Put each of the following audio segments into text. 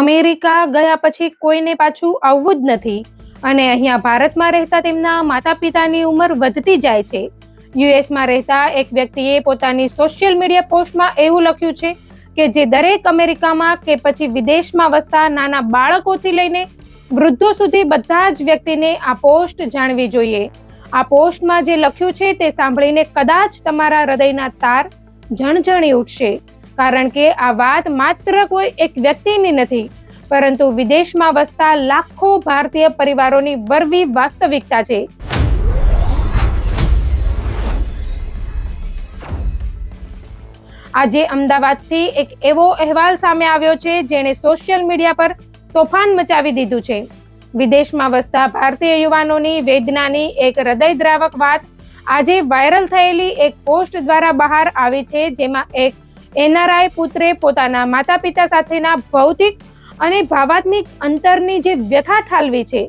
America ગયા પછી કોઈને પાછું આવવું જ નથી અને અહીંયા ભારતમાં રહેતા તેમના માતા પિતાની ઉંમર વધતી જાય છે. યુએસમાં રહેતા એક વ્યક્તિએ પોતાની સોશિયલ મીડિયા પોસ્ટમાં એવું લખ્યું છે કે જે દરેક અમેરિકામાં કે પછી વિદેશમાં વસતા નાના બાળકોથી લઈને વૃદ્ધો સુધી બધા જ વ્યક્તિને આ પોસ્ટ જાણવી જોઈએ. આ પોસ્ટમાં જે લખ્યું છે તે સાંભળીને કદાચ તમારા હૃદયના તાર ઝણઝણી ઉઠશે, કારણ કે આ વાત માત્ર કોઈ એક વ્યક્તિની નથી, પરંતુ વિદેશમાં વસતા લાખો ભારતીય પરિવારોની વરવી વાસ્તવિકતા છે. આજે અમદાવાદથી એક એવો અહેવાલ સામે આવ્યો છે જેણે સોશિયલ મીડિયા પર તોફાન મચાવી દીધું છે. વિદેશમાં વસતા ભારતીય યુવાનોની વેદનાની એક હૃદયદ્રાવક વાત આજે વાયરલ થયેલી એક પોસ્ટ દ્વારા બહાર આવી છે, જેમાં એક એનઆરઆઈ પુત્રે પોતાના માતા પિતા સાથેના ભૌતિક અને ભાવાત્મિક અંતરની જે વ્યથા ઠાલવી છે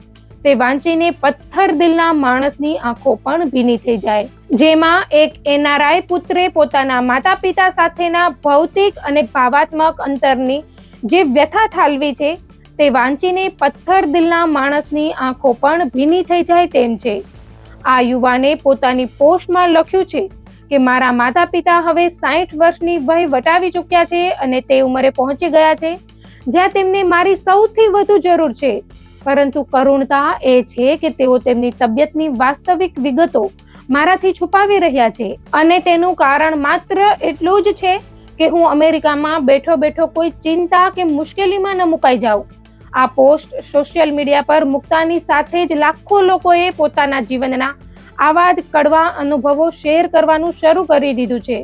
તે વાંચીને પથ્થર દિલના માણસની આંખો પણ ભીની થઈ જાય. જેમાં એક એનઆરઆઈ પુત્રે પોતાના માતા પિતા સાથેના ભૌતિક અને ભાવાત્મક અંતરની જે વ્યથા ઠાલવી છે તે વાંચીને પથ્થર દિલના માણસની આંખો પણ ભીની થઈ જાય તેમ છે. આ યુવાને પોતાની પોસ્ટમાં લખ્યું છે કે મારા માતા પિતા હવે 60 વર્ષની વય વટાવી ચૂક્યા છે અને તે ઉંમરે પહોંચી ગયા છે જ્યાં તેમને મારી સૌથી વધુ જરૂર છે, પરંતુ કરુણતા એ છે કે તેઓ તેમની તબિયતની વાસ્તવિક વિગતો મારાથી છુપાવી રહ્યા છે અને તેનું કારણ માત્ર એટલું જ છે કે હું અમેરિકામાં બેઠો બેઠો કોઈ ચિંતા કે મુશ્કેલીમાં ન મુકાઈ જાઉં. આ પોસ્ટ સોશિયલ મીડિયા પર મૂકતાની સાથે જ લાખો લોકોએ પોતાના જીવનના આવા જ કડવા અનુભવો શેર કરવાનું શરૂ કરી દીધું છે.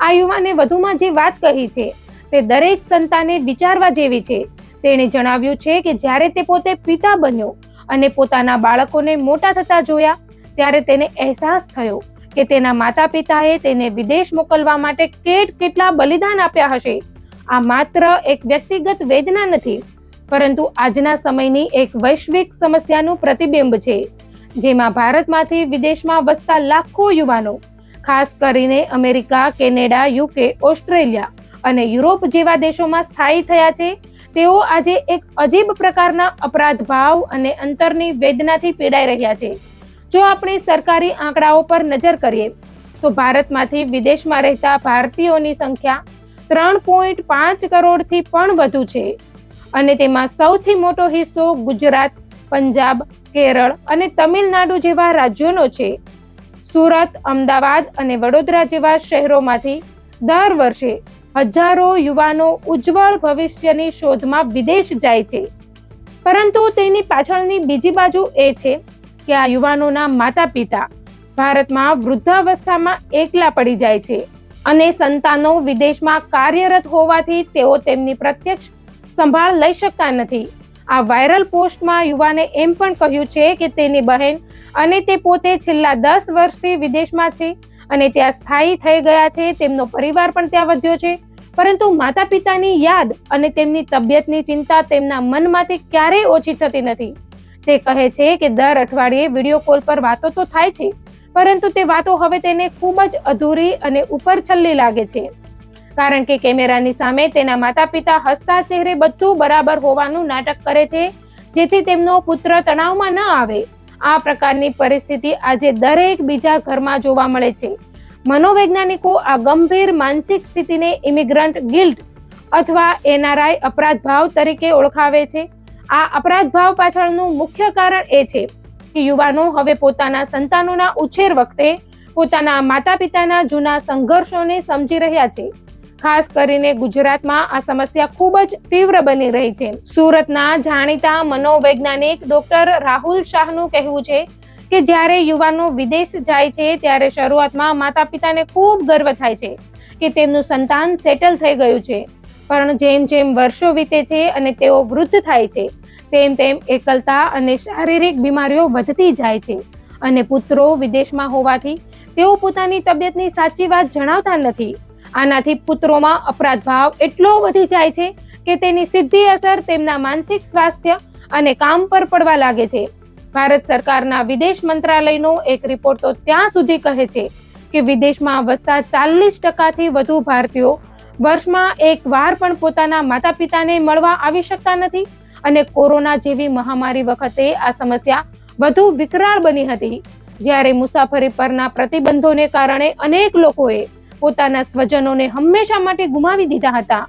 આ યુવાને વધુમાં જે વાત કહી છે તે દરેક સંતાને વિચારવા જેવી છે. તેણે જણાવ્યું છે કે જ્યારે તે પોતે પિતા બન્યો અને પોતાના બાળકોને મોટા થતા જોયા ત્યારે તેને અહેસાસ થયો કે તેના માતા પિતાએ તેને વિદેશ મોકલવા માટે કેટલા બલિદાન આપ્યા હશે. આ માત્ર એક વ્યક્તિગત વેદના નથી, પરંતુ આજના સમયની એક વૈશ્વિક સમસ્યાનું પ્રતિબિંબ છે, જેમાં ભારતમાંથી વિદેશમાં વસતા લાખો યુવાનો, ખાસ કરીને અમેરિકા, કેનેડા, યુકે, ઓસ્ટ્રેલિયા અને યુરોપ જેવા દેશોમાં સ્થાયી થયા છે. તેઓ આજે એક અજીબ પ્રકારના અપરાધ ભાવ અને અંતરની વેદનાથી પીડાઈ રહ્યા છે. જો આપણે સરકારી આંકડાઓ પર નજર કરીએ તો ભારતમાંથી વિદેશમાં રહેતા ભારતીયોની સંખ્યા 3.5 કરોડથી પણ વધુ છે અને તેમાં સૌથી મોટો હિસ્સો ગુજરાત, પંજાબ, કેરળ અને તમિલનાડુ જેવા રાજ્યોનો છે. સુરત, અમદાવાદ અને વડોદરા જેવા શહેરોમાંથી દર વર્ષે હજારો યુવાનો ઉજ્જવળ ભવિષ્યની શોધમાં વિદેશ જાય છે, પરંતુ તેની પાછળની બીજી બાજુ એ છે કે આ યુવાનોના માતા પિતા ભારતમાં વૃદ્ધાવસ્થામાં એકલા પડી જાય છે અને સંતાનો વિદેશમાં કાર્યરત હોવાથી તેઓ તેમની પ્રત્યક્ષ સંભાળ લઈ શકતા નથી. આ વાયરલ પોસ્ટમાં યુવાને એમ પણ કહ્યું છે કે તેની બહેન અને તે પોતે છેલ્લા 10 વર્ષથી વિદેશમાં છે અને ત્યાં સ્થાયી થઈ ગયા છે. તેમનો પરિવાર પણ ત્યાં વધ્યો છે, પરંતુ માતા પિતાની યાદ અને તેમની તબિયતની ચિંતા તેમના મનમાંથી ક્યારેય ઓછી થતી નથી. તે કહે છે કે દર અઠવાડિયે વિડીયો કોલ પર વાતો તો થાય છે, પરંતુ તે વાતો હવે તેને ખૂબ જ અધૂરી અને ઉપરછલ્લી લાગે છે, કારણ કે કેમેરાની સામે તેના માતા પિતા હસતા ચહેરે બધું બરાબર હોવાનું નાટક કરે છે, જેથી તેમનો પુત્ર તણાવમાં ન આવે. આ પ્રકારની પરિસ્થિતિ આજે દરેક બીજા ઘરમાં જોવા મળે છે. મનોવૈજ્ઞાનિકો આ ગંભીર માનસિક સ્થિતિને ઇમિગ્રન્ટ ગિલ્ટ અથવા એનઆરઆઈ અપરાધ ભાવ તરીકે ઓળખાવે છે. આ અપરાધ ભાવ પાછળનું મુખ્ય કારણ એ છે કે યુવાનો હવે પોતાના સંતાનોના ઉછેર વખતે પોતાના માતા પિતાના જૂના સંઘર્ષોને સમજી રહ્યા છે. ખાસ કરીને ગુજરાતમાં આ સમસ્યા ખૂબ જ તીવ્ર બની રહી છે. સુરતના જાણીતા મનોવૈજ્ઞાનિક ડોક્ટર રાહુલ શાહનું કહેવું છે કે જ્યારે યુવાનો વિદેશ જાય છે ત્યારે શરૂઆતમાં માતા પિતાને ખૂબ ગર્વ થાય છે કે તેમનું સંતાન સેટલ થઈ ગયું છે, પણ જેમ જેમ વર્ષો વીતે છે અને તેઓ વૃદ્ધ થાય છે તેમ તેમ એકલતા અને શારીરિક બીમારીઓ વધતી જાય છે અને પુત્રો વિદેશમાં હોવાથી તેઓ પોતાની તબિયતની સાચી વાત જણાવતા નથી. આનાથી પુત્રોમાં અપરાધ ભાવ એટલો વધી જાય છે કે તેની સીધી અસર તેમના માનસિક સ્વાસ્થ્ય અને કામ પર પડવા લાગે છે. ભારત સરકારના વિદેશ મંત્રાલયનો એક રિપોર્ટ તો ત્યાં સુધી કહે છે કે વિદેશમાં વસતા 40% વધુ ભારતીયો વર્ષમાં એક વાર પણ પોતાના માતા પિતાને મળવા આવી શકતા નથી અને કોરોના જેવી મહામારી વખતે આ સમસ્યા વધુ વિકરાળ બની હતી, જ્યારે મુસાફરી પરના પ્રતિબંધોને કારણે અનેક લોકોએ પોતાના સ્વજનોને હંમેશા માટે ગુમાવી દીધા હતા.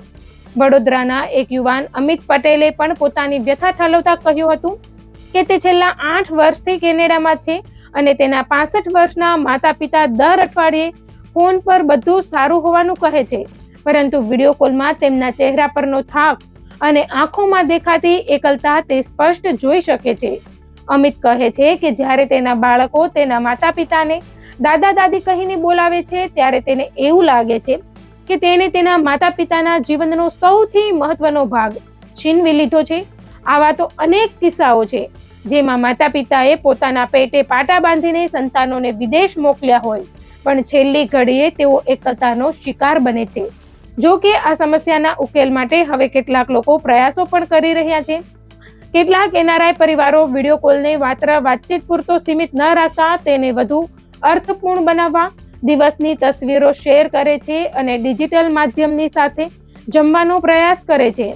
વડોદરાના એક યુવાન અમિત પટેલે પણ પોતાની વ્યથા ઠાલવતા કહ્યું હતું કે તે છેલ્લા 8 વર્ષથી કેનેડામાં છે અને તેના 65 વર્ષના માતા પિતા દર અઠવાડિયે ફોન પર બધું સારું હોવાનું કહે છે, પરંતુ વિડીયો કોલમાં તેમના ચહેરા પરનો થાક અને આંખોમાં દેખાતી એકલતા તે સ્પષ્ટ જોઈ શકે છે. અમિત કહે છે કે જ્યારે તેના બાળકો તેના માતા પિતાને દાદા દાદી કહીને બોલાવે છે ત્યારે તેને એવું લાગે છે કે તેણે તેના માતા પિતાના જીવનનો સૌથી મહત્વનો ભાગ છીનવી લીધો છે. આવા તો અનેક કિસ્સાઓ છે જેમાં માતા પિતાએ પોતાના પેટે પાટા બાંધીને સંતાનોને વિદેશ મોકલ્યા હોય, પણ છેલ્લી ઘડીએ તેઓ એકલતાનો શિકાર બને છે. જો કે આ સમસ્યાના ઉકેલ માટે હવે કેટલાક લોકો પ્રયાસો પણ કરી રહ્યા છે. કેટલાક એનઆરઆઈ પરિવારો વિડીયો કોલને માત્ર વાતચીત પૂરતો સીમિત ન રાખતા તેને વધુ અર્થપૂર્ણ બનાવવા દિવસની તસવીરો શેર કરે છે અને ડિજિટલ માધ્યમની સાથે જમવાનો પ્રયાસ કરે છે.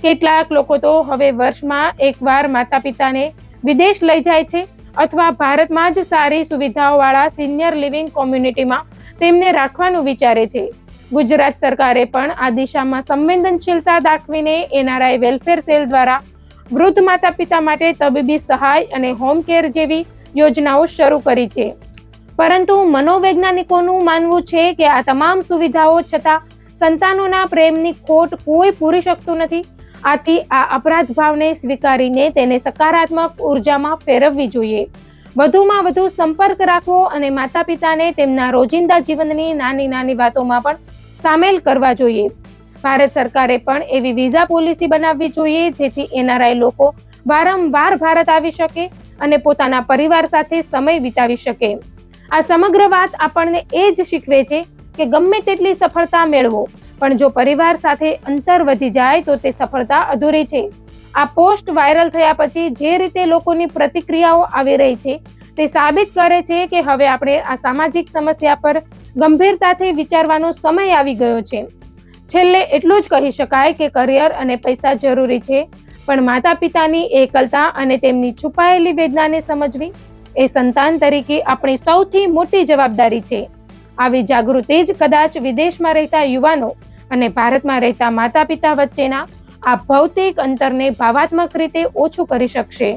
કેટલાક લોકો તો હવે વર્ષમાં એકવાર માતા પિતાને વિદેશ લઈ જાય છે અથવા ભારતમાં જ સારી સુવિધાઓવાળા સિનિયર લિવિંગ કોમ્યુનિટીમાં તેમને રાખવાનું વિચારે છે. ગુજરાત સરકારે પણ આ દિશામાં સંવેદનશીલતા દાખવીને એનઆરઆઈ વેલફેર સેલ દ્વારા વૃદ્ધ માતા પિતા માટે તબીબી સહાય અને હોમ કેર જેવી યોજનાઓ શરૂ કરી છે. પરંતુ મનોવૈજ્ઞાનિકોનું માનવું છે કે આ તમામ સુવિધાઓ છતાં સંતાનોના પ્રેમની ખોટ કોઈ પૂરી શકતું નથી. આથી આ અપરાધ ભાવને સ્વીકારીને તેને સકારાત્મક ઉર્જામાં ફેરવવી જોઈએ. વધુમાં વધુ સંપર્ક રાખવો અને માતા પિતાને તેમના રોજિંદા જીવનની નાની નાની વાતોમાં પણ સામેલ કરવા જોઈએ. ભારત સરકારે પણ એવી વિઝા પોલિસી બનાવવી જોઈએ જેથી એનઆરઆઈ લોકો વારંવાર ભારત આવી શકે અને પોતાના પરિવાર સાથે સમય વિતાવી શકે. આ સમગ્ર વાત આપણને એ જ શીખવે છે કે ગમે તેટલી સફળતા મેળવો, પણ જો પરિવાર સાથે અંતર વધી જાય તો તે સફળતા અધૂરી છે. આ પોસ્ટ વાયરલ થયા પછી જે રીતે લોકોની પ્રતિક્રિયાઓ આવી રહી છે તે સાબિત કરે છે કે હવે આપણે આ સામાજિક સમસ્યા પર ગંભીરતાથી વિચારવાનો સમય આવી ગયો છે. છેલ્લે એટલું જ કહી શકાય કે કરિયર અને પૈસા જરૂરી છે, પણ માતા પિતાની એકલતા અને તેમની છુપાયેલી વેદનાને સમજવી એ સંતાન તરીકે આપણી સૌથી મોટી જવાબદારી છે. આવી જાગૃતિ જ કદાચ વિદેશમાં રહેતા યુવાનો અને ભારતમાં રહેતા માતા પિતા વચ્ચેના આ ભૌતિક અંતરને ભાવાત્મક રીતે ઓછું કરી શકશે.